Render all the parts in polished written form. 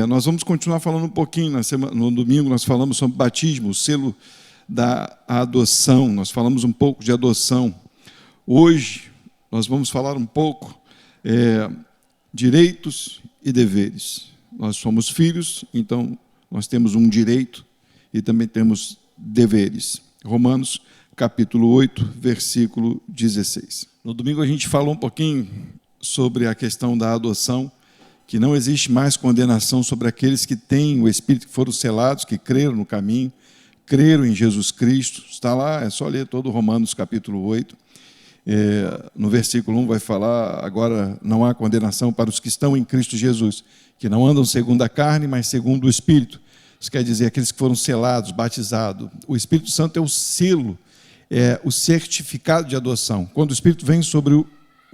Nós vamos continuar falando um pouquinho, no domingo nós falamos sobre batismo, o selo da adoção, nós falamos um pouco de adoção. Hoje nós vamos falar um pouco direitos e deveres. Nós somos filhos, então nós temos um direito e também temos deveres. Romanos capítulo 8, versículo 16. No domingo a gente falou um pouquinho sobre a questão da adoção, que não existe mais condenação sobre aqueles que têm o Espírito, que foram selados, que creram no caminho, creram em Jesus Cristo. Está lá, é só ler todo Romanos capítulo 8. No versículo 1 vai falar, agora não há condenação para os que estão em Cristo Jesus, que não andam segundo a carne, mas segundo o Espírito. Isso quer dizer, aqueles que foram selados, batizados. O Espírito Santo é o selo, é o certificado de adoção. Quando o Espírito vem sobre o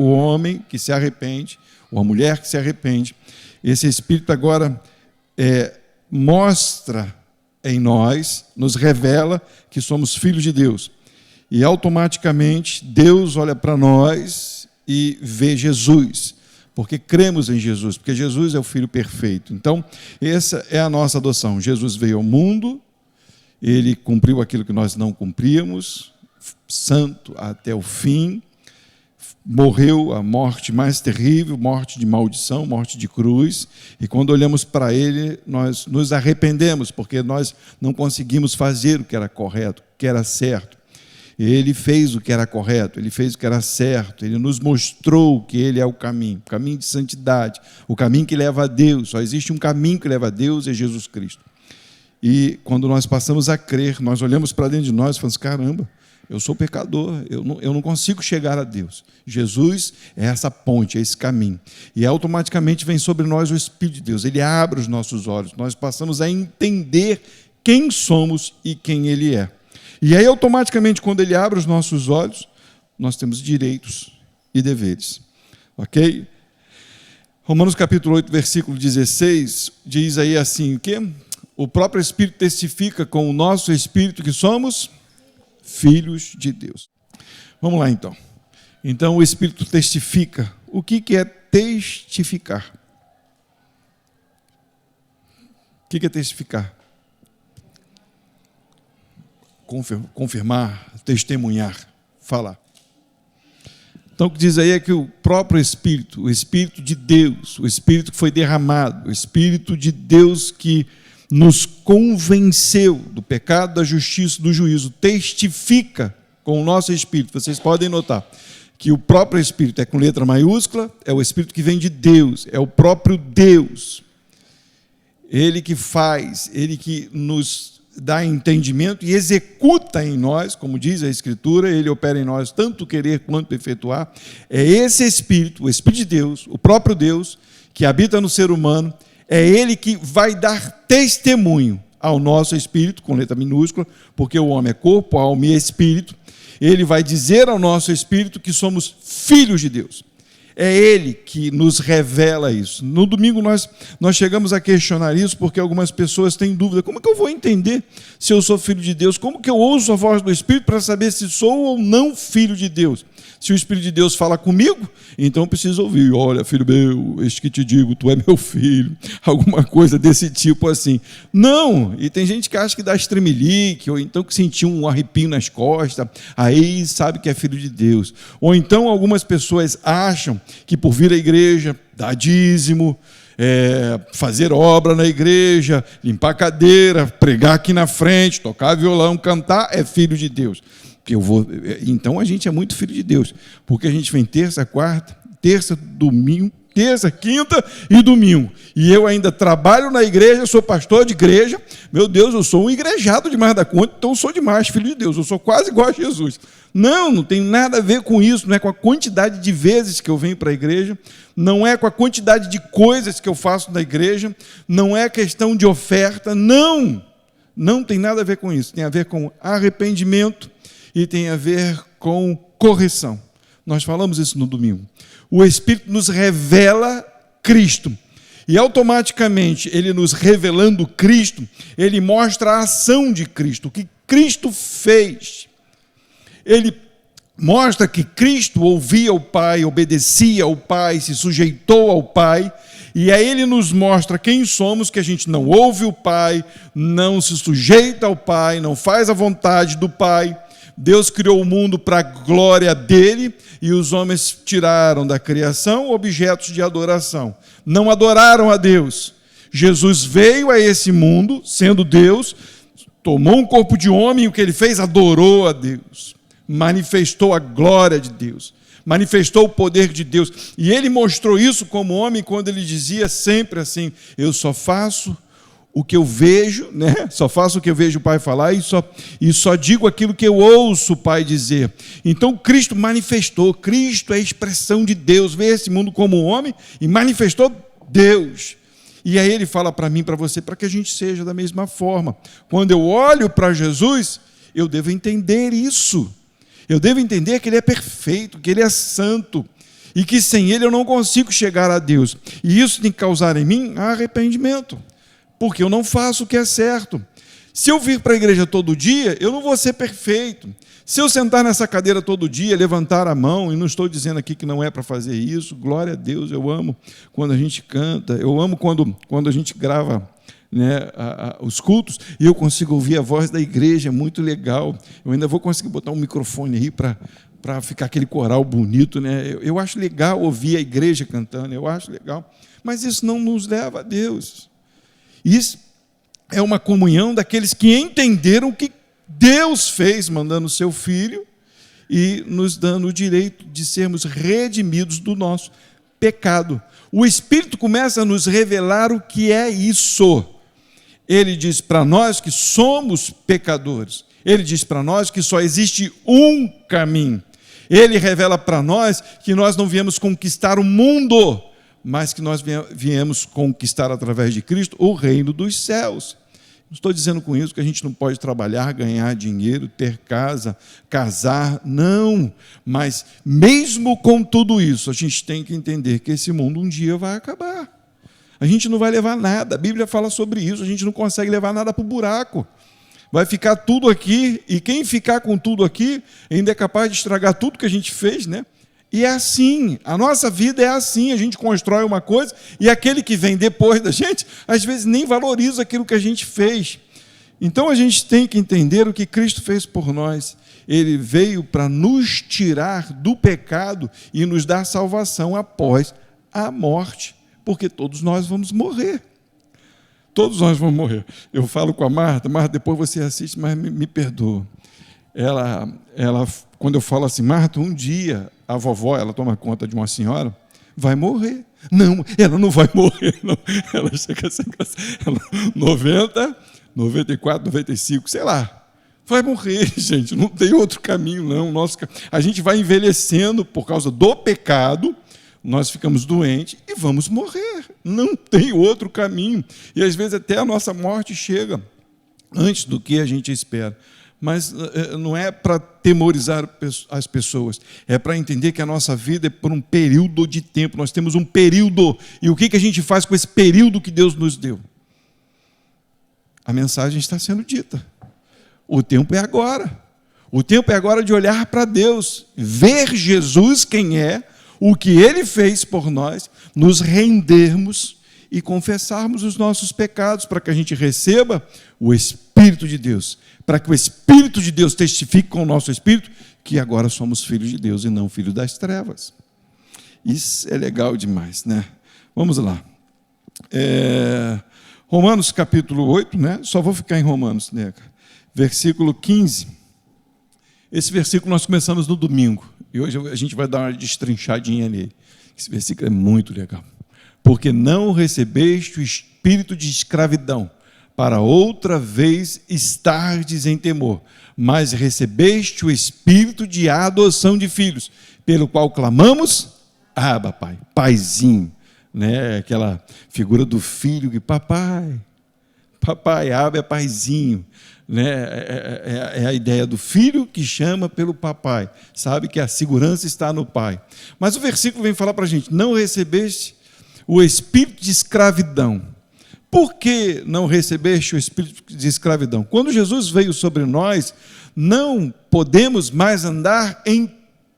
homem que se arrepende, ou a mulher que se arrepende, esse Espírito agora mostra em nós, nos revela que somos filhos de Deus. E automaticamente Deus olha para nós e vê Jesus, porque cremos em Jesus, porque Jesus é o Filho perfeito. Então, essa é a nossa adoção. Jesus veio ao mundo, ele cumpriu aquilo que nós não cumpríamos, santo até o fim, morreu a morte mais terrível, morte de maldição, morte de cruz, e quando olhamos para ele, nós nos arrependemos, porque nós não conseguimos fazer o que era correto, o que era certo. Ele fez o que era correto, ele fez o que era certo, ele nos mostrou que ele é o caminho de santidade, o caminho que leva a Deus. Só existe um caminho que leva a Deus, é Jesus Cristo. E quando nós passamos a crer, nós olhamos para dentro de nós e falamos, caramba, eu sou pecador, eu não consigo chegar a Deus. Jesus é essa ponte, é esse caminho. E automaticamente vem sobre nós o Espírito de Deus, ele abre os nossos olhos, nós passamos a entender quem somos e quem ele é. E aí, automaticamente, quando ele abre os nossos olhos, nós temos direitos e deveres. Ok? Romanos capítulo 8, versículo 16, diz aí assim, o quê? O próprio Espírito testifica com o nosso Espírito que somos filhos de Deus. Vamos lá, então. Então, o Espírito testifica. O que é testificar? O que é testificar? Confirmar, testemunhar, falar. Então, o que diz aí é que o próprio Espírito, o Espírito de Deus, o Espírito que foi derramado, o Espírito de Deus que nos convenceu do pecado, da justiça, do juízo, testifica com o nosso Espírito. Vocês podem notar que o próprio Espírito é com letra maiúscula, é o Espírito que vem de Deus, é o próprio Deus. Ele que faz, ele que nos dá entendimento e executa em nós, como diz a Escritura, ele opera em nós tanto querer quanto efetuar. É esse Espírito, o Espírito de Deus, o próprio Deus, que habita no ser humano, é ele que vai dar testemunho ao nosso espírito, com letra minúscula, porque o homem é corpo, alma e espírito. Ele vai dizer ao nosso espírito que somos filhos de Deus. É ele que nos revela isso. No domingo nós chegamos a questionar isso, porque algumas pessoas têm dúvida. Como é que eu vou entender se eu sou filho de Deus? Como que eu ouço a voz do Espírito para saber se sou ou não filho de Deus? Se o Espírito de Deus fala comigo, então eu preciso ouvir. Olha, filho meu, eis que te digo, tu é meu filho. Alguma coisa desse tipo assim. Não! E tem gente que acha que dá estremelique, ou então que sentiu um arrepio nas costas, aí sabe que é filho de Deus. Ou então algumas pessoas acham que por vir à igreja, dar dízimo, fazer obra na igreja, limpar cadeira, pregar aqui na frente, tocar violão, cantar, é filho de Deus. Então a gente é muito filho de Deus, porque a gente vem terça, quarta, domingo, terça, quinta e domingo. E eu ainda trabalho na igreja, sou pastor de igreja. Meu Deus, eu sou um igrejado demais da conta, então eu sou demais filho de Deus, eu sou quase igual a Jesus. Não tem nada a ver com isso, não é com a quantidade de vezes que eu venho para a igreja, não é com a quantidade de coisas que eu faço na igreja, não é questão de oferta, não tem nada a ver com isso, tem a ver com arrependimento e tem a ver com correção. Nós falamos isso no domingo. O Espírito nos revela Cristo. E automaticamente, ele nos revelando Cristo, ele mostra a ação de Cristo, o que Cristo fez. Ele mostra que Cristo ouvia o Pai, obedecia ao Pai, se sujeitou ao Pai, E aí ele nos mostra quem somos, que a gente não ouve o Pai, não se sujeita ao Pai, não faz a vontade do Pai. Deus criou o mundo para a glória dele e os homens tiraram da criação objetos de adoração. Não adoraram a Deus. Jesus veio a esse mundo, sendo Deus, tomou um corpo de homem e o que ele fez? Adorou a Deus. Manifestou a glória de Deus. Manifestou o poder de Deus. E ele mostrou isso como homem quando ele dizia sempre assim: eu só faço o que eu vejo, né? Só faço o que eu vejo o Pai falar e só digo aquilo que eu ouço o Pai dizer. Então Cristo manifestou, Cristo é a expressão de Deus, veio esse mundo como homem e manifestou Deus. E aí ele fala para mim, para você, para que a gente seja da mesma forma. Quando eu olho para Jesus, eu devo entender isso. Eu devo entender que ele é perfeito, que ele é santo e que sem ele eu não consigo chegar a Deus. E isso tem que causar em mim arrependimento, porque eu não faço o que é certo. Se eu vir para a igreja todo dia, eu não vou ser perfeito. Se eu sentar nessa cadeira todo dia, levantar a mão, e não estou dizendo aqui que não é para fazer isso, glória a Deus, eu amo quando a gente canta, eu amo quando a gente grava, né, os cultos, e eu consigo ouvir a voz da igreja, é muito legal. Eu ainda vou conseguir botar um microfone aí para ficar aquele coral bonito, né? Eu acho legal ouvir a igreja cantando, eu acho legal, mas isso não nos leva a Deus. Isso é uma comunhão daqueles que entenderam que Deus fez, mandando o seu Filho e nos dando o direito de sermos redimidos do nosso pecado. O Espírito começa a nos revelar o que é isso. Ele diz para nós que somos pecadores. Ele diz para nós que só existe um caminho. Ele revela para nós que nós não viemos conquistar o mundo, mas que nós viemos conquistar através de Cristo o reino dos céus. Não estou dizendo com isso que a gente não pode trabalhar, ganhar dinheiro, ter casa, casar, não. Mas mesmo com tudo isso, a gente tem que entender que esse mundo um dia vai acabar. A gente não vai levar nada, a Bíblia fala sobre isso, a gente não consegue levar nada para o buraco. Vai ficar tudo aqui, e quem ficar com tudo aqui ainda é capaz de estragar tudo que a gente fez, né? E é assim, a nossa vida é assim, a gente constrói uma coisa e aquele que vem depois da gente, às vezes nem valoriza aquilo que a gente fez. Então a gente tem que entender o que Cristo fez por nós. Ele veio para nos tirar do pecado e nos dar salvação após a morte, porque todos nós vamos morrer. Todos nós vamos morrer. Eu falo com a Marta, depois você assiste, mas me perdoa. Ela, quando eu falo assim, Marta, um dia a vovó, ela toma conta de uma senhora, vai morrer. Não, ela não vai morrer, não. Ela chega a ser 90, 94, 95, sei lá. Vai morrer, gente, não tem outro caminho, não. A gente vai envelhecendo por causa do pecado, nós ficamos doentes e vamos morrer. Não tem outro caminho. E às vezes até a nossa morte chega antes do que a gente espera. Mas não é para temorizar as pessoas, é para entender que a nossa vida é por um período de tempo, nós temos um período, e o que a gente faz com esse período que Deus nos deu? A mensagem está sendo dita, o tempo é agora, de olhar para Deus, ver Jesus quem é, o que Ele fez por nós, nos rendermos e confessarmos os nossos pecados, para que a gente receba o Espírito de Deus, para que o Espírito de Deus testifique com o nosso Espírito que agora somos filhos de Deus e não filhos das trevas. Isso é legal demais, né? Vamos lá. Romanos capítulo 8, né? Só vou ficar em Romanos, né? Versículo 15. Esse versículo nós começamos no domingo, e hoje a gente vai dar uma destrinchadinha nele. Esse versículo é muito legal. Porque não recebeste o espírito de escravidão, para outra vez estardes em temor, mas recebeste o espírito de adoção de filhos, pelo qual clamamos, Abba, Pai, Paizinho, né? Aquela figura do filho que, papai, Abba é Paizinho, né? É a ideia do filho que chama pelo papai, sabe que a segurança está no pai. Mas o versículo vem falar para a gente, não recebeste o espírito de escravidão. Por que não recebeste o espírito de escravidão? Quando Jesus veio sobre nós, não podemos mais andar em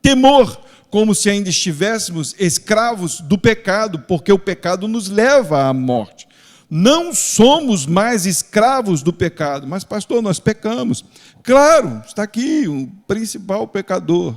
temor, como se ainda estivéssemos escravos do pecado, porque o pecado nos leva à morte. Não somos mais escravos do pecado, mas, pastor, nós pecamos. Claro, está aqui o principal pecador.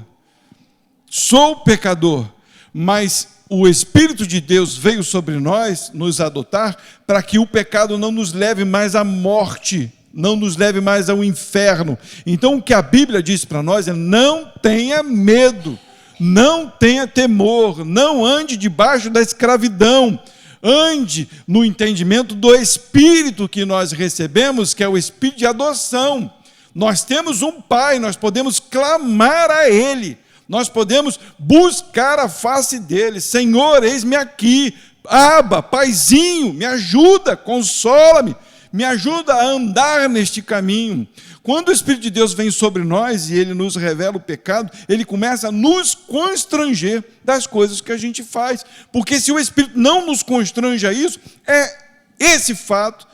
Sou pecador, mas o Espírito de Deus veio sobre nós, nos adotar, para que o pecado não nos leve mais à morte, não nos leve mais ao inferno. Então, o que a Bíblia diz para nós é: não tenha medo, não tenha temor, não ande debaixo da escravidão, ande no entendimento do Espírito que nós recebemos, que é o Espírito de adoção. Nós temos um Pai, nós podemos clamar a Ele, nós podemos buscar a face dele. Senhor, eis-me aqui. Abba, Paizinho, me ajuda, consola-me, me ajuda a andar neste caminho. Quando o Espírito de Deus vem sobre nós e ele nos revela o pecado, ele começa a nos constranger das coisas que a gente faz. Porque se o Espírito não nos constrange a isso, é esse fato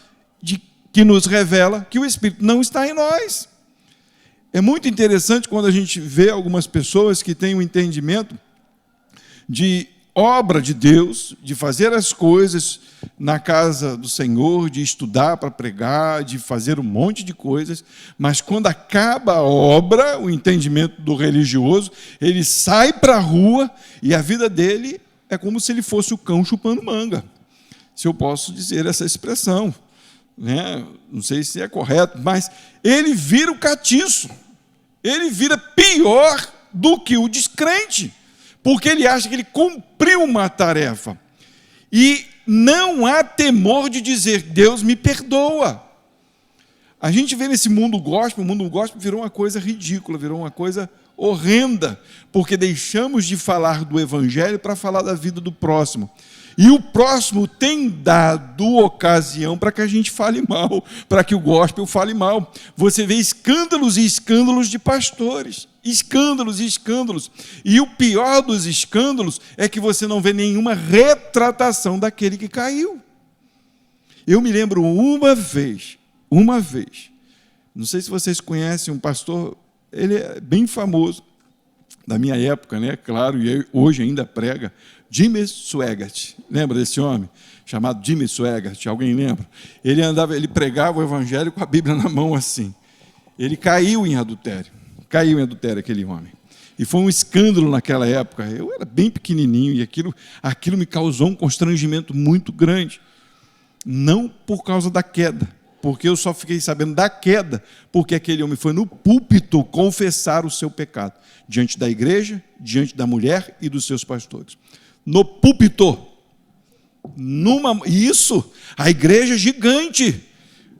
que nos revela que o Espírito não está em nós. É muito interessante quando a gente vê algumas pessoas que têm um entendimento de obra de Deus, de fazer as coisas na casa do Senhor, de estudar para pregar, de fazer um monte de coisas, mas quando acaba a obra, o entendimento do religioso, ele sai para a rua e a vida dele é como se ele fosse o cão chupando manga, se eu posso dizer essa expressão, né? Não sei se é correto, mas ele vira o catiço. Ele vira pior do que o descrente, porque ele acha que ele cumpriu uma tarefa. E não há temor de dizer: Deus me perdoa. A gente vê nesse mundo gospel, o mundo gospel virou uma coisa ridícula, virou uma coisa horrenda, porque deixamos de falar do Evangelho para falar da vida do próximo. E o próximo tem dado ocasião para que a gente fale mal, para que o gospel fale mal. Você vê escândalos e escândalos de pastores, escândalos e escândalos. E o pior dos escândalos é que você não vê nenhuma retratação daquele que caiu. Eu me lembro uma vez, não sei se vocês conhecem um pastor, ele é bem famoso, da minha época, né? Claro, e hoje ainda prega, Jimmy Swaggart. Lembra desse homem? Chamado Jimmy Swaggart, alguém lembra? Ele pregava o evangelho com a Bíblia na mão assim. Ele caiu em adultério aquele homem. E foi um escândalo naquela época. Eu era bem pequenininho e aquilo me causou um constrangimento muito grande. Não por causa da queda, porque eu só fiquei sabendo da queda porque aquele homem foi no púlpito confessar o seu pecado, diante da igreja, diante da mulher e dos seus pastores. No púlpito. Isso, a igreja gigante.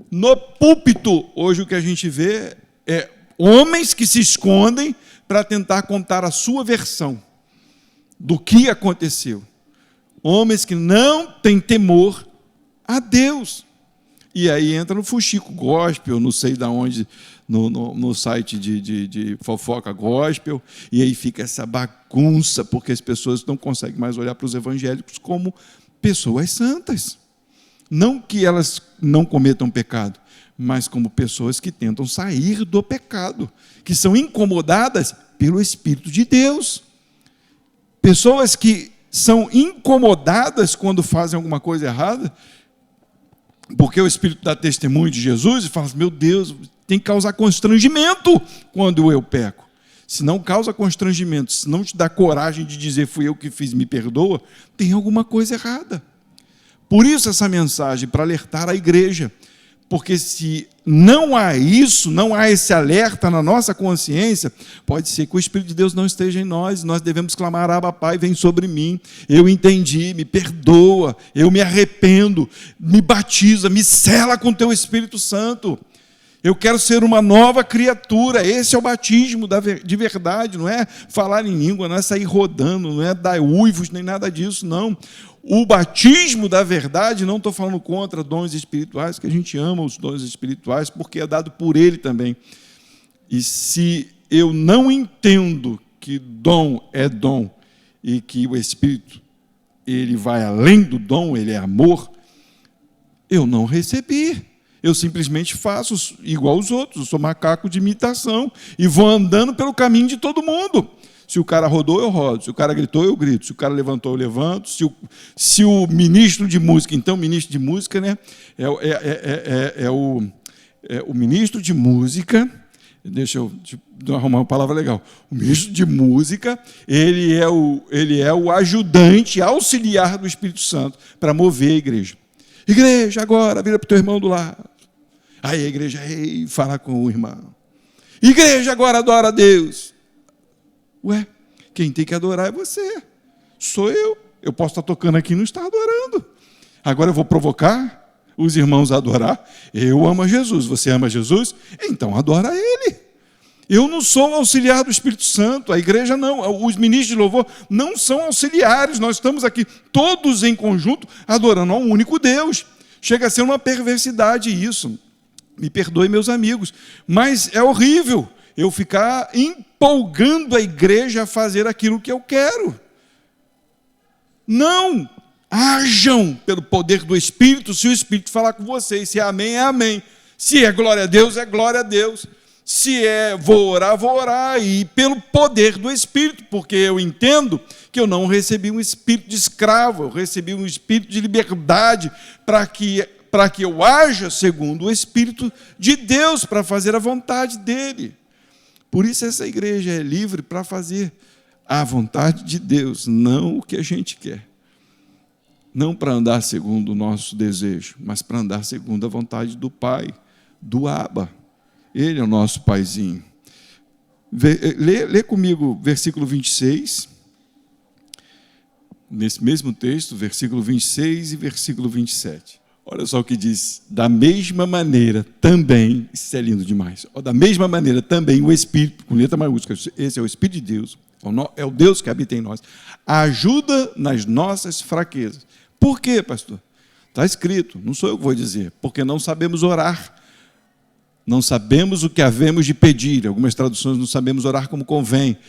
No púlpito. Hoje o que a gente vê é homens que se escondem para tentar contar a sua versão do que aconteceu. Homens que não têm temor a Deus. E aí entra no fuxico gospel, não sei de onde, no site de fofoca gospel, e aí fica essa bagunça, porque as pessoas não conseguem mais olhar para os evangélicos como pessoas santas. Não que elas não cometam pecado, mas como pessoas que tentam sair do pecado, que são incomodadas pelo Espírito de Deus. Pessoas que são incomodadas quando fazem alguma coisa errada, porque o Espírito dá testemunho de Jesus e fala assim: meu Deus, tem que causar constrangimento quando eu peco. Se não causa constrangimento, se não te dá coragem de dizer fui eu que fiz, me perdoa, tem alguma coisa errada. Por isso essa mensagem, para alertar a igreja, porque se não há isso, não há esse alerta na nossa consciência, pode ser que o Espírito de Deus não esteja em nós, nós devemos clamar: Abba, Pai, vem sobre mim, eu entendi, me perdoa, eu me arrependo, me batiza, me sela com teu Espírito Santo, eu quero ser uma nova criatura. Esse é o batismo de verdade, não é falar em língua, não é sair rodando, não é dar uivos, nem nada disso, não. O batismo da verdade, não estou falando contra dons espirituais, que a gente ama os dons espirituais, porque é dado por Ele também. E se eu não entendo que dom é dom, e que o Espírito, ele vai além do dom, ele é amor, eu não recebi. Eu simplesmente faço igual os outros, eu sou macaco de imitação, e vou andando pelo caminho de todo mundo. Se o cara rodou, eu rodo. Se o cara gritou, eu grito. Se o cara levantou, eu levanto. Se o ministro de música, então, ministro de música, né, o ministro de música, deixa eu arrumar uma palavra legal. O ministro de música, ele é o ajudante auxiliar do Espírito Santo para mover a igreja. Igreja, agora, vira para o teu irmão do lado. Aí a igreja, fala com o irmão. Igreja, agora adora a Deus. Ué, quem tem que adorar é você. Sou eu. Eu posso estar tocando aqui e não estar adorando. Agora eu vou provocar os irmãos a adorar. Eu amo a Jesus. Você ama Jesus? Então adora Ele. Eu não sou auxiliar do Espírito Santo. A igreja não. Os ministros de louvor não são auxiliares. Nós estamos aqui todos em conjunto adorando a um único Deus. Chega a ser uma perversidade isso. Me perdoe, meus amigos, mas é horrível eu ficar empolgando a igreja a fazer aquilo que eu quero. Não, ajam pelo poder do Espírito, se o Espírito falar com vocês, se é amém, é amém. Se é glória a Deus, é glória a Deus. Se é vou orar, e pelo poder do Espírito, porque eu entendo que eu não recebi um espírito de escravo, eu recebi um espírito de liberdade para que eu haja segundo o Espírito de Deus, para fazer a vontade dEle. Por isso essa igreja é livre para fazer a vontade de Deus, não o que a gente quer. Não para andar segundo o nosso desejo, mas para andar segundo a vontade do Pai, do Abba. Ele é o nosso paizinho. Lê comigo versículo 26, nesse mesmo texto, versículo 26 e versículo 27. Olha só o que diz, da mesma maneira também, isso é lindo demais, da mesma maneira também o Espírito, com letra maiúscula, esse é o Espírito de Deus, é o Deus que habita em nós, ajuda nas nossas fraquezas. Por quê, pastor? Está escrito, não sou eu que vou dizer, porque não sabemos orar, não sabemos o que havemos de pedir, algumas traduções não sabemos orar como convém,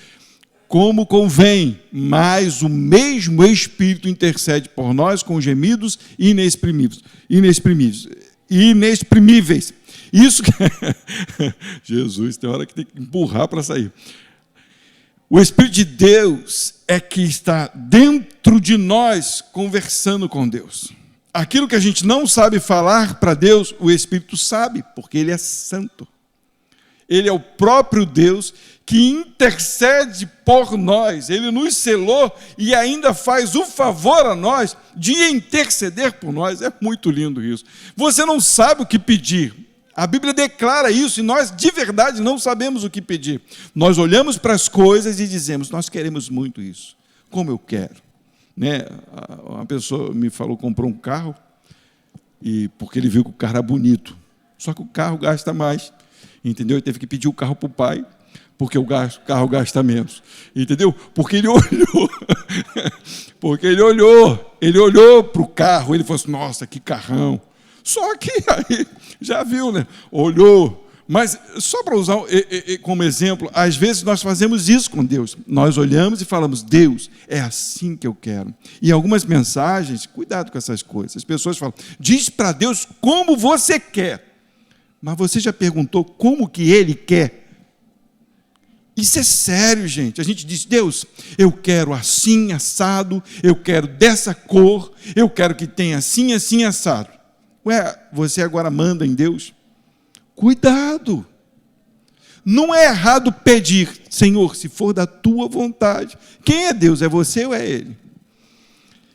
mas o mesmo Espírito intercede por nós com gemidos inexprimíveis. Isso que Jesus, tem hora que tem que empurrar para sair. O Espírito de Deus é que está dentro de nós conversando com Deus. Aquilo que a gente não sabe falar para Deus, o Espírito sabe, porque Ele é santo. Ele é o próprio Deus que intercede por nós. Ele nos selou e ainda faz o favor a nós de interceder por nós. É muito lindo isso. Você não sabe o que pedir. A Bíblia declara isso e nós de verdade não sabemos o que pedir. Nós olhamos para as coisas e dizemos, nós queremos muito isso. Como eu quero. Né? Uma pessoa me falou, comprou um carro, porque ele viu que o carro era bonito. Só que o carro gasta mais. Entendeu? Ele teve que pedir o carro para o pai, porque o carro gasta menos. Entendeu? Porque ele olhou para o carro, ele falou assim, nossa, que carrão. Só que aí, já viu, né? Olhou. Mas, só para usar como exemplo, às vezes nós fazemos isso com Deus. Nós olhamos e falamos, Deus, é assim que eu quero. E algumas mensagens, cuidado com essas coisas. As pessoas falam, diz para Deus como você quer. Mas você já perguntou como que Ele quer? Isso é sério, gente. A gente diz, Deus, eu quero assim, assado, eu quero dessa cor, eu quero que tenha assim, assim, assado. Ué, você agora manda em Deus? Cuidado. Não é errado pedir, Senhor, se for da tua vontade. Quem é Deus? É você ou é Ele?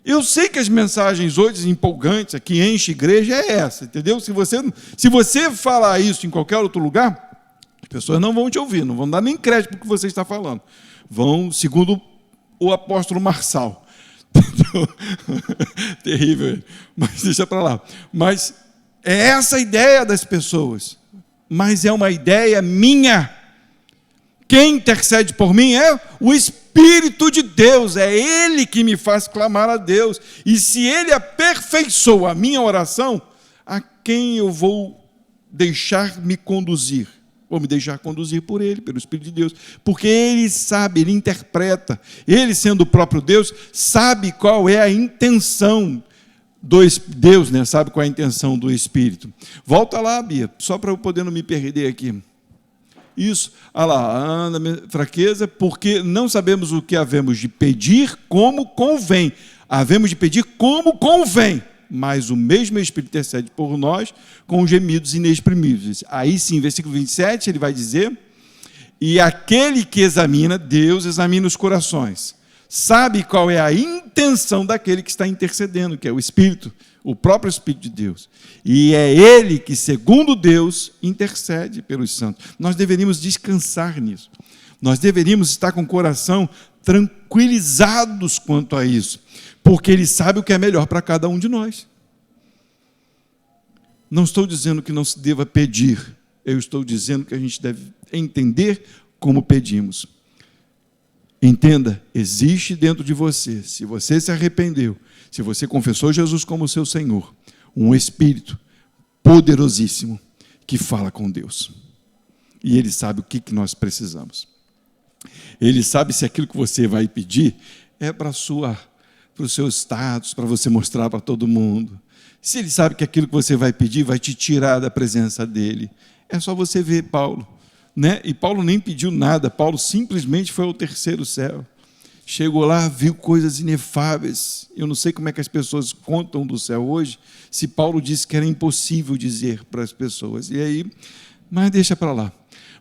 Eu sei que as mensagens hoje empolgantes, que enche igreja, é essa, entendeu? Se você falar isso em qualquer outro lugar, as pessoas não vão te ouvir, não vão dar nem crédito para o que você está falando. Vão, segundo o apóstolo Marçal. Terrível, mas deixa para lá. Mas é essa a ideia das pessoas, mas é uma ideia minha. Quem intercede por mim é o Espírito de Deus, é Ele que me faz clamar a Deus. E se Ele aperfeiçoa a minha oração, a quem eu vou deixar me conduzir? Vou me deixar conduzir por Ele, pelo Espírito de Deus, porque Ele sabe, Ele interpreta. Ele, sendo o próprio Deus, sabe qual é a intenção do Deus, né? Sabe qual é a intenção do Espírito. Volta lá, Bia, só para eu poder não me perder aqui. isso, anda fraqueza, porque não sabemos o que havemos de pedir como convém. Havemos de pedir como convém, mas o mesmo Espírito intercede por nós com gemidos inexprimíveis. Aí sim, versículo 27, ele vai dizer: e aquele que examina, Deus examina os corações, sabe qual é a intenção daquele que está intercedendo, que é o Espírito, o próprio Espírito de Deus. E é Ele que, segundo Deus, intercede pelos santos. Nós deveríamos descansar nisso. Nós deveríamos estar com o coração tranquilizados quanto a isso, porque Ele sabe o que é melhor para cada um de nós. Não estou dizendo que não se deva pedir, eu estou dizendo que a gente deve entender como pedimos. Entenda, existe dentro de você, se você se arrependeu, se você confessou Jesus como seu Senhor, um Espírito poderosíssimo que fala com Deus. E Ele sabe o que nós precisamos. Ele sabe se aquilo que você vai pedir é para o seu status, para você mostrar para todo mundo. Se Ele sabe que aquilo que você vai pedir vai te tirar da presença dEle. É só você ver Paulo, né? E Paulo nem pediu nada, Paulo simplesmente foi ao terceiro céu. Chegou lá, viu coisas inefáveis. Eu não sei como é que as pessoas contam do céu hoje, se Paulo disse que era impossível dizer para as pessoas. E aí, mas deixa para lá.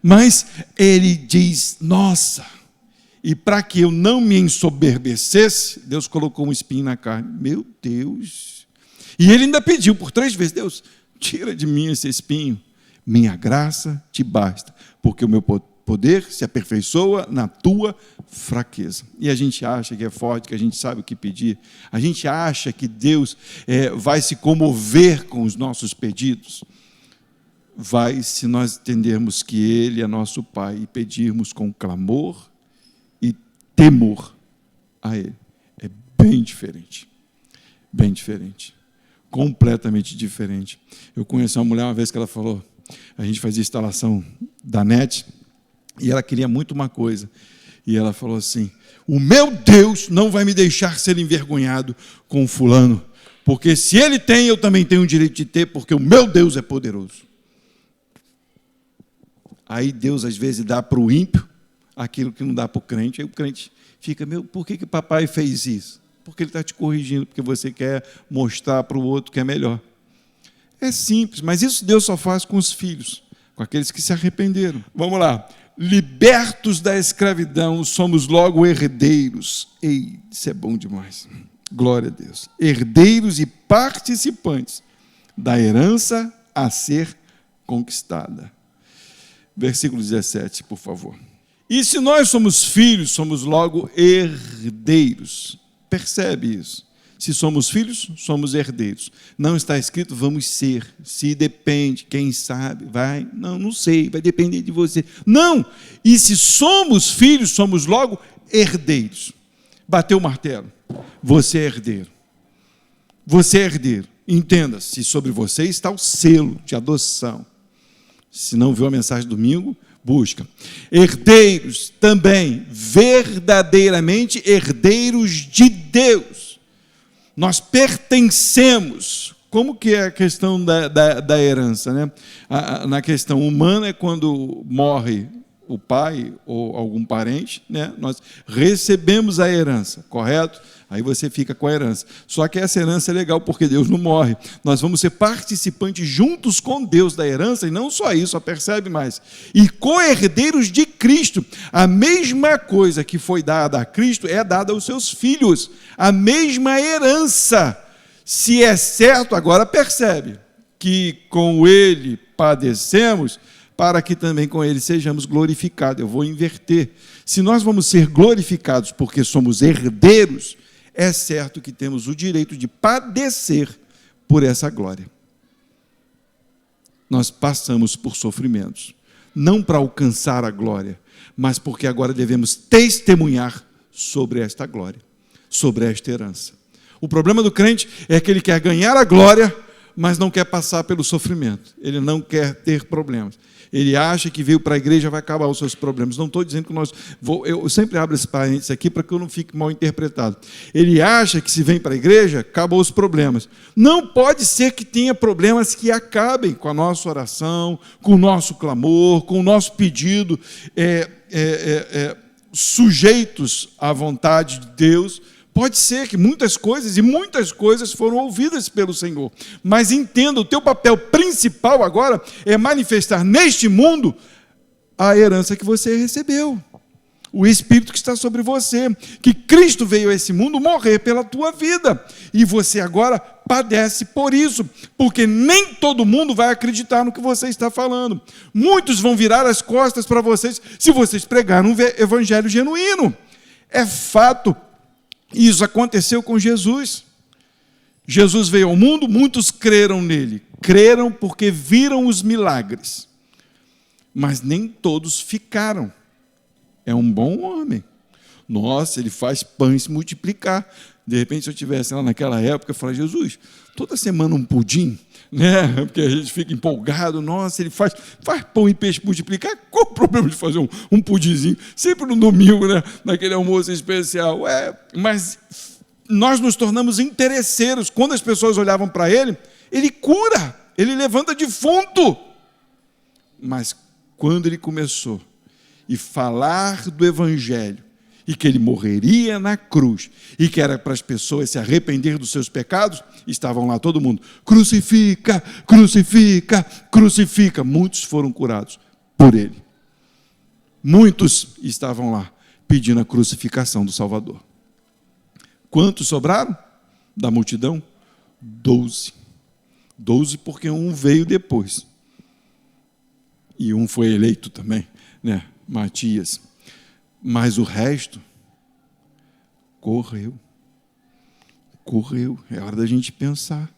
Mas ele diz, nossa, e para que eu não me ensoberbecesse, Deus colocou um espinho na carne. Meu Deus! E ele ainda pediu por 3 vezes, Deus, tira de mim esse espinho. Minha graça te basta, porque o meu poder se aperfeiçoa na tua fraqueza. E a gente acha que é forte, que a gente sabe o que pedir. A gente acha que Deus vai se comover com os nossos pedidos. Vai se nós entendermos que Ele é nosso Pai e pedirmos com clamor e temor a Ele. É bem diferente. Bem diferente. Completamente diferente. Eu conheci uma mulher uma vez que ela falou, a gente fazia instalação da NET, e ela queria muito uma coisa. E ela falou assim, o meu Deus não vai me deixar ser envergonhado com o fulano, porque se ele tem, eu também tenho o direito de ter, porque o meu Deus é poderoso. Aí Deus às vezes dá para o ímpio aquilo que não dá para o crente, aí o crente fica, por que papai fez isso? Porque ele está te corrigindo, porque você quer mostrar para o outro que é melhor. É simples, mas isso Deus só faz com os filhos, com aqueles que se arrependeram. Vamos lá. Libertos da escravidão, somos logo herdeiros. Ei, isso é bom demais. Glória a Deus. Herdeiros e participantes da herança a ser conquistada. Versículo 17, por favor. E se nós somos filhos, somos logo herdeiros. Percebe isso? Se somos filhos, somos herdeiros. Não está escrito, vamos ser. Se depende, quem sabe, vai. Não sei, vai depender de você. Não! E se somos filhos, somos logo herdeiros. Bateu o martelo. Você é herdeiro. Você é herdeiro. Entenda, se sobre você está o selo de adoção. Se não viu a mensagem domingo, busca. Herdeiros também, verdadeiramente herdeiros de Deus. Nós pertencemos. Como que é a questão da herança, né? Na questão humana é quando morre o pai ou algum parente, né? Nós recebemos a herança, correto? Aí você fica com a herança. Só que essa herança é legal porque Deus não morre. Nós vamos ser participantes juntos com Deus da herança, e não só isso, percebe mais. E co-herdeiros de Cristo. A mesma coisa que foi dada a Cristo é dada aos seus filhos. A mesma herança. Se é certo, agora percebe que com Ele padecemos, para que também com Ele sejamos glorificados. Eu vou inverter. Se nós vamos ser glorificados porque somos herdeiros, é certo que temos o direito de padecer por essa glória. Nós passamos por sofrimentos, não para alcançar a glória, mas porque agora devemos testemunhar sobre esta glória, sobre esta herança. O problema do crente é que ele quer ganhar a glória, mas não quer passar pelo sofrimento. Ele não quer ter problemas. Ele acha que veio para a igreja vai acabar os seus problemas. Não estou dizendo que eu sempre abro esse parênteses aqui para que eu não fique mal interpretado. Ele acha que se vem para a igreja, acabam os problemas. Não pode ser que tenha problemas que acabem com a nossa oração, com o nosso clamor, com o nosso pedido, sujeitos à vontade de Deus. Pode ser que muitas coisas foram ouvidas pelo Senhor, mas entenda, o teu papel principal agora é manifestar neste mundo a herança que você recebeu, o Espírito que está sobre você, que Cristo veio a esse mundo morrer pela tua vida, e você agora padece por isso, porque nem todo mundo vai acreditar no que você está falando. Muitos vão virar as costas para vocês se vocês pregarem um evangelho genuíno. É fato. Isso aconteceu com Jesus. Jesus veio ao mundo, muitos creram nele. Creram porque viram os milagres. Mas nem todos ficaram. É um bom homem. Nossa, ele faz pães se multiplicar. De repente, se eu estivesse lá naquela época, eu falaria, Jesus, toda semana um pudim, né? Porque a gente fica empolgado. Nossa, ele faz pão e peixe multiplicar. Qual o problema de fazer um pudinzinho? Sempre no domingo, né? Naquele almoço especial. Mas nós nos tornamos interesseiros. Quando as pessoas olhavam para ele, ele cura, ele levanta defunto. Mas quando ele começou a falar do evangelho, e que ele morreria na cruz, e que era para as pessoas se arrepender dos seus pecados, estavam lá todo mundo, crucifica, crucifica, crucifica. Muitos foram curados por ele. Muitos estavam lá pedindo a crucificação do Salvador. Quantos sobraram da multidão? 12. 12 porque um veio depois. E um foi eleito também, né? Matias. Mas o resto correu. É hora da gente pensar,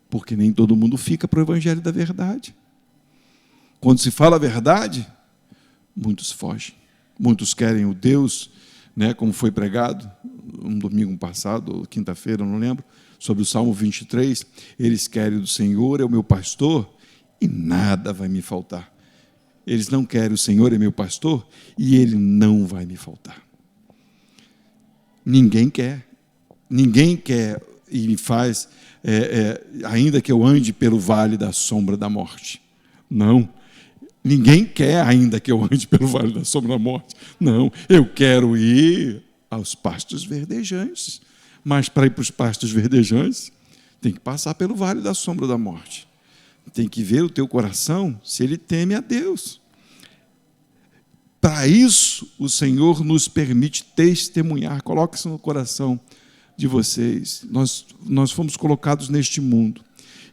porque nem todo mundo fica para o evangelho da verdade. Quando se fala a verdade, muitos fogem. Muitos querem o Deus, né, como foi pregado um domingo passado, ou quinta-feira, não lembro, sobre o Salmo 23. Eles querem do Senhor, é o meu pastor, e nada vai me faltar. Eles não querem o Senhor é meu pastor e Ele não vai me faltar. Ninguém quer e me faz, ainda que eu ande pelo vale da sombra da morte. Não, ninguém quer ainda que eu ande pelo vale da sombra da morte. Não, eu quero ir aos pastos verdejantes, mas para ir para os pastos verdejantes, tem que passar pelo vale da sombra da morte. Tem que ver o teu coração se ele teme a Deus. Para isso, o Senhor nos permite testemunhar. Coloque isso no coração de vocês. Nós fomos colocados neste mundo.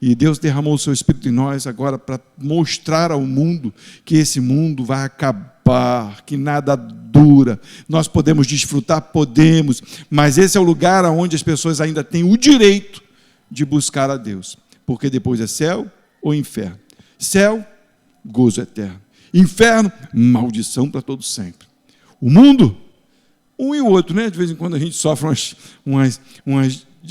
E Deus derramou o seu Espírito em nós agora para mostrar ao mundo que esse mundo vai acabar, que nada dura. Nós podemos desfrutar? Podemos. Mas esse é o lugar onde as pessoas ainda têm o direito de buscar a Deus. Porque depois é céu ou inferno. Céu, gozo eterno. Inferno, maldição para todo sempre. O mundo, um e o outro, né? De vez em quando a gente sofre umas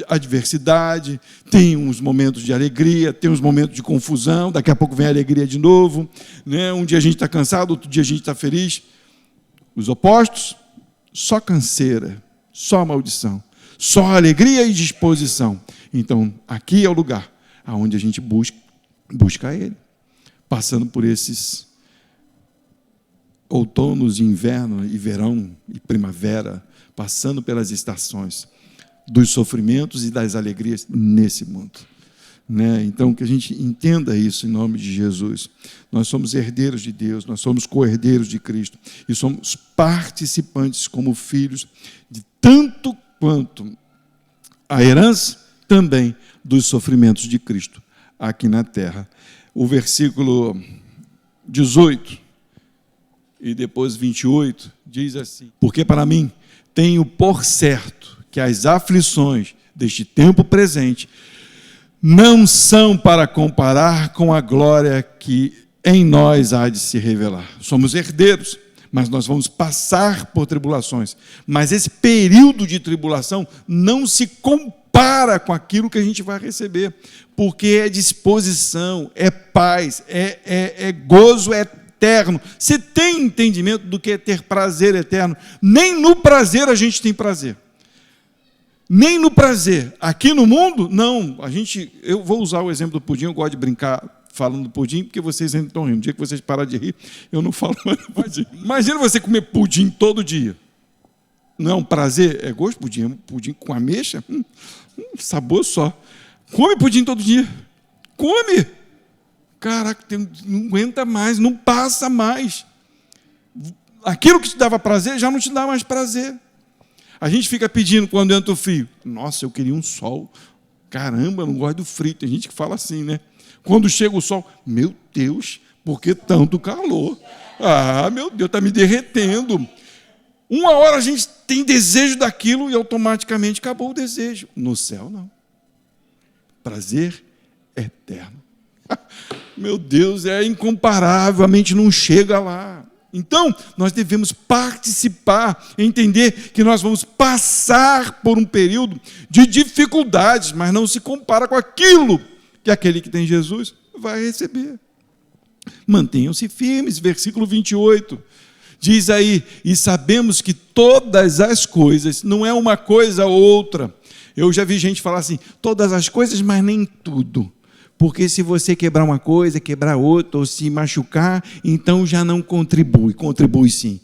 adversidade, tem uns momentos de alegria, tem uns momentos de confusão, daqui a pouco vem a alegria de novo, né? Um dia a gente está cansado, outro dia a gente está feliz. Os opostos, só canseira, só maldição, só alegria e disposição. Então, aqui é o lugar onde a gente busca Ele, passando por esses outonos, inverno e verão e primavera, passando pelas estações dos sofrimentos e das alegrias nesse mundo, né? Então, que a gente entenda isso em nome de Jesus. Nós somos herdeiros de Deus, nós somos co-herdeiros de Cristo e somos participantes como filhos de tanto quanto a herança também dos sofrimentos de Cristo aqui na terra. O versículo 18 e depois 28 diz assim: porque para mim tenho por certo que as aflições deste tempo presente não são para comparar com a glória que em nós há de se revelar. Somos herdeiros, mas nós vamos passar por tribulações. Mas esse período de tribulação não se compara com aquilo que a gente vai receber, porque é disposição, é paz, é gozo eterno. Você tem entendimento do que é ter prazer eterno? Nem no prazer a gente tem prazer. Nem no prazer. Aqui no mundo, não. Eu vou usar o exemplo do pudim, eu gosto de brincar falando do pudim, porque vocês ainda estão rindo. No dia que vocês pararem de rir, eu não falo mais do pudim. Imagina você comer pudim todo dia. Não é um prazer? É gosto de pudim. Pudim com ameixa? Sabor só. Come pudim todo dia. Come. Caraca, não aguenta mais, não passa mais. Aquilo que te dava prazer, já não te dá mais prazer. A gente fica pedindo quando entra o frio. Nossa, eu queria um sol. Caramba, eu não gosto do frio. Tem gente que fala assim, né? Quando chega o sol, meu Deus, por que tanto calor? Ah, meu Deus, está me derretendo. Uma hora a gente tem desejo daquilo e automaticamente acabou o desejo. No céu, não. Prazer eterno. Meu Deus, é incomparável, a mente não chega lá. Então, nós devemos participar, entender que nós vamos passar por um período de dificuldades, mas não se compara com aquilo que aquele que tem Jesus vai receber. Mantenham-se firmes, versículo 28. Diz aí, e sabemos que todas as coisas, não é uma coisa ou outra. Eu já vi gente falar assim, todas as coisas, mas nem tudo. Porque se você quebrar uma coisa, quebrar outra, ou se machucar, então já não contribui. Contribui sim.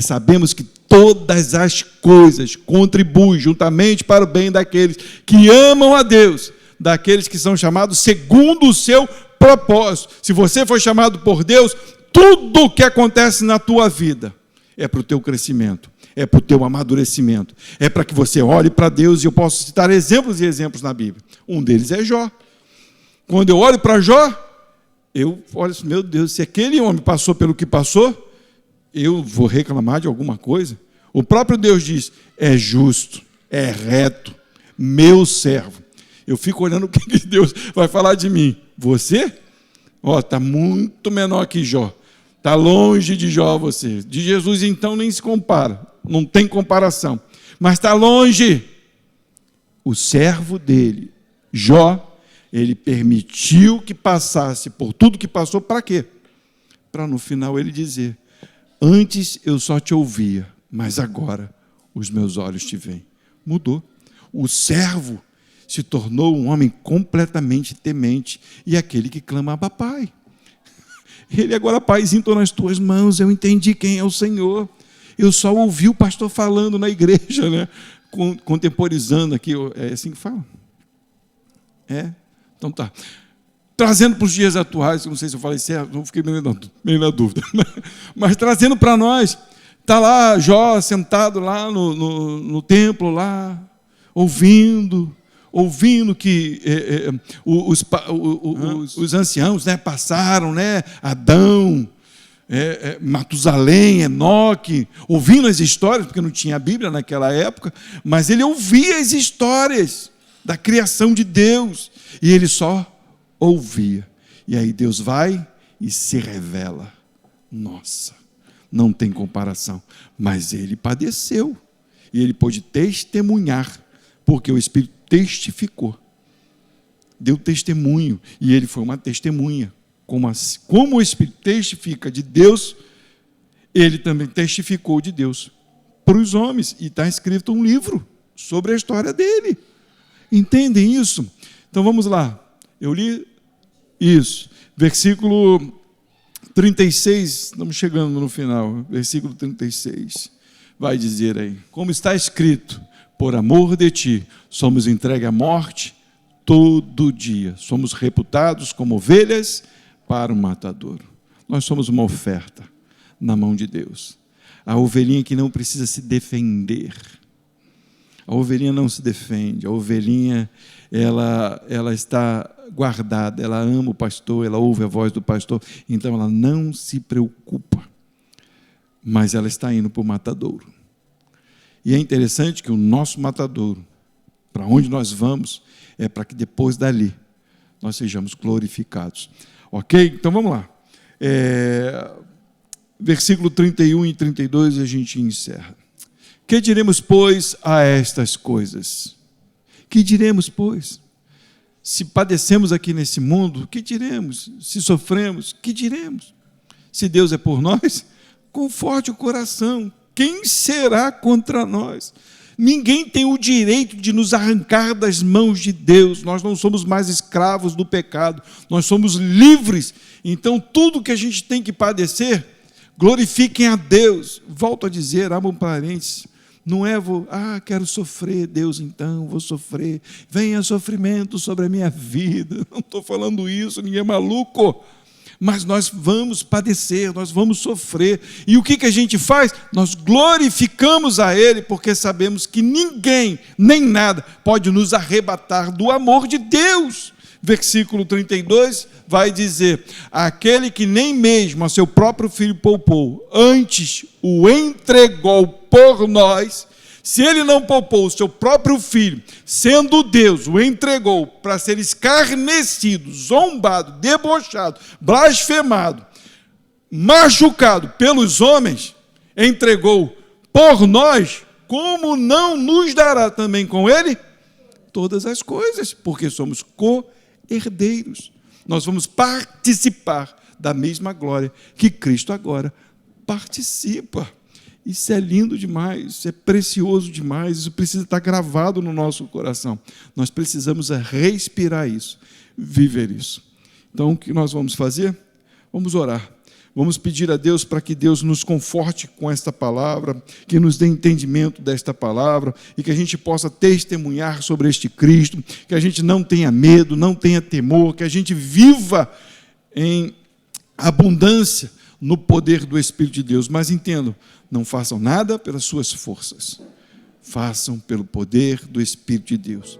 Sabemos que todas as coisas contribuem juntamente para o bem daqueles que amam a Deus, daqueles que são chamados segundo o seu propósito. Se você foi chamado por Deus, tudo o que acontece na tua vida é para o teu crescimento, é para o teu amadurecimento, é para que você olhe para Deus, e eu posso citar exemplos e exemplos na Bíblia. Um deles é Jó. Quando eu olho para Jó, eu olho assim, meu Deus, se aquele homem passou pelo que passou, eu vou reclamar de alguma coisa? O próprio Deus diz, é justo, é reto, meu servo. Eu fico olhando o que Deus vai falar de mim. Você? Está muito menor que Jó. Está longe de Jó você. De Jesus, então, nem se compara. Não tem comparação. Mas está longe. O servo dele, Jó, ele permitiu que passasse por tudo que passou, para quê? Para no final ele dizer, antes eu só te ouvia, mas agora os meus olhos te veem. Mudou. O servo se tornou um homem completamente temente, e aquele que clama, Abba, Pai. Ele agora, Paizinho, estou nas tuas mãos, eu entendi quem é o Senhor. Eu só ouvi o pastor falando na igreja, né? Contemporizando aqui, é assim que fala? Então tá. Trazendo para os dias atuais, não sei se eu falei certo, não fiquei meio na dúvida, mas trazendo para nós, está lá Jó sentado lá no templo, lá, ouvindo que os anciãos, né, passaram, né, Adão, Matusalém, Enoque, ouvindo as histórias, porque não tinha a Bíblia naquela época, mas ele ouvia as histórias da criação de Deus, e ele só ouvia. E aí Deus vai e se revela. Nossa, não tem comparação. Mas ele padeceu, e ele pôde testemunhar, porque o Espírito testificou. Deu testemunho, e ele foi uma testemunha. Como o Espírito testifica de Deus, ele também testificou de Deus para os homens, e está escrito um livro sobre a história dele. Entendem isso? Então vamos lá. Eu li isso. Versículo 36, estamos chegando no final. Versículo 36. Vai dizer aí. Como está escrito, por amor de ti, somos entregues à morte todo dia. Somos reputados como ovelhas para o matadouro. Nós somos uma oferta na mão de Deus. A ovelhinha que não precisa se defender. A ovelhinha não se defende, a ovelhinha ela está guardada, ela ama o pastor, ela ouve a voz do pastor, então ela não se preocupa, mas ela está indo para o matadouro. E é interessante que o nosso matadouro, para onde nós vamos, é para que depois dali nós sejamos glorificados. Ok? Então vamos lá. versículo 31 e 32, a gente encerra. Que diremos, pois, a estas coisas? Que diremos, pois? Se padecemos aqui nesse mundo, que diremos? Se sofremos, que diremos? Se Deus é por nós, conforte o coração. Quem será contra nós? Ninguém tem o direito de nos arrancar das mãos de Deus. Nós não somos mais escravos do pecado. Nós somos livres. Então, tudo que a gente tem que padecer, glorifiquem a Deus. Volto a dizer, abra um parênteses. Não é, quero sofrer, Deus, então, vou sofrer. Venha sofrimento sobre a minha vida. Não estou falando isso, ninguém é maluco. Mas nós vamos padecer, nós vamos sofrer. E o que a gente faz? Nós glorificamos a Ele, porque sabemos que ninguém, nem nada, pode nos arrebatar do amor de Deus. Versículo 32 vai dizer: aquele que nem mesmo a seu próprio filho poupou, antes o entregou por nós. Se ele não poupou o seu próprio filho, sendo Deus, o entregou para ser escarnecido, zombado, debochado, blasfemado, machucado pelos homens, entregou por nós, como não nos dará também com ele todas as coisas? Porque somos co-herdeiros. Nós vamos participar da mesma glória que Cristo agora participa. Isso é lindo demais, isso é precioso demais, isso precisa estar gravado no nosso coração. Nós precisamos respirar isso, viver isso. Então, o que nós vamos fazer? Vamos orar. Vamos pedir a Deus para que Deus nos conforte com esta palavra, que nos dê entendimento desta palavra e que a gente possa testemunhar sobre este Cristo, que a gente não tenha medo, não tenha temor, que a gente viva em abundância no poder do Espírito de Deus. Mas entendam, não façam nada pelas suas forças, façam pelo poder do Espírito de Deus.